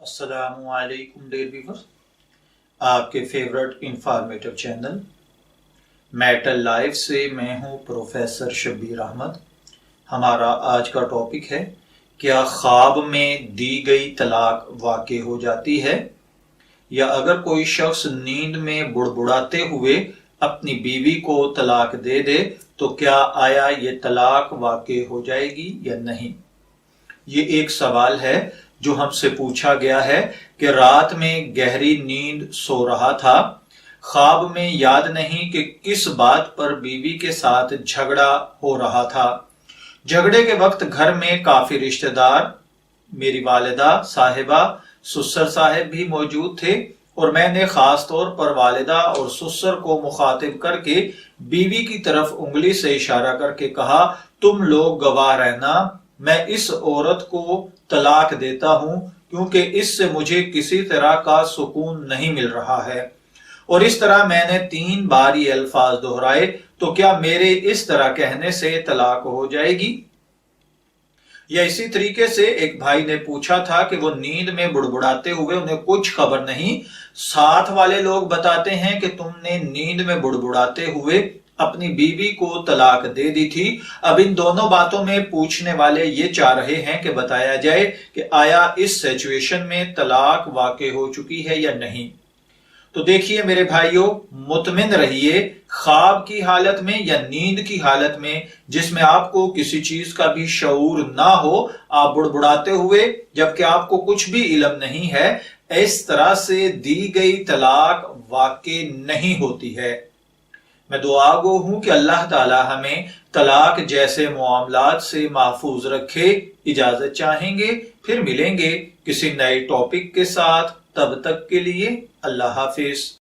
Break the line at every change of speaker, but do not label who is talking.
अस्सलामुअलैकुम dear viewers, आपके favourite informative channel metal life से मैं हूं प्रोफेसर शब्बीर अहमद। हमारा आज का टॉपिक है, क्या ख्वाब में दी गई तलाक वाक़ई हो जाती है, या अगर कोई शख्स नींद में बुड़बुड़ाते हुए अपनी बीवी को तलाक दे दे तो क्या आया ये तलाक वाक़ई हो जाएगी या नहीं। ये एक सवाल है जो हमसे पूछा गया है कि रात में गहरी नींद सो रहा था, ख्वाब में याद नहीं कि किस बात पर बीवी के साथ झगड़ा हो रहा था। झगड़े के वक्त घर में काफी रिश्तेदार, मेरी वालिदा साहिबा, सुसर साहब भी मौजूद थे और मैंने खास तौर पर वालिदा और सुसर को मुखातिब करके बीवी की तरफ उंगली से इशारा करके कहा, तुम लोग गवाह रहना, मैं इस औरत को तलाक देता हूं क्योंकि इससे मुझे किसी तरह का सुकून नहीं मिल रहा है। और इस तरह मैंने 3 बार ये अल्फाज दोहराए, तो क्या मेरे इस तरह कहने से तलाक हो जाएगी। या इसी तरीके से एक भाई ने पूछा था कि वो नींद में बुड़बुड़ाते हुए उन्हें कुछ खबर नहीं, साथ वाले लोग बताते हैं कि तुमने नींद में बुड़बुड़ाते हुए अपनी बीवी को तलाक दे दी थी। अब इन दोनों बातों में पूछने वाले ये चाह रहे हैं कि बताया जाए कि आया इस सिचुएशन में तलाक वाक़ई हो चुकी है या नहीं। तो देखिए मेरे भाइयों, मुतमिन रहिए, ख्वाब की हालत में या नींद की हालत में जिसमें आपको किसी चीज का भी शऊर ना हो, आप बुड़बुड़ाते हुए जबकि आपको कुछ भी इल्म नहीं है, इस तरह से दी गई तलाक वाक़ई नहीं होती है। मैं दुआ गो हूं कि अल्लाह ताला हमें तलाक जैसे मामलात से महफूज रखे। इजाजत चाहेंगे, फिर मिलेंगे किसी नए टॉपिक के साथ। तब तक के लिए अल्लाह हाफिज।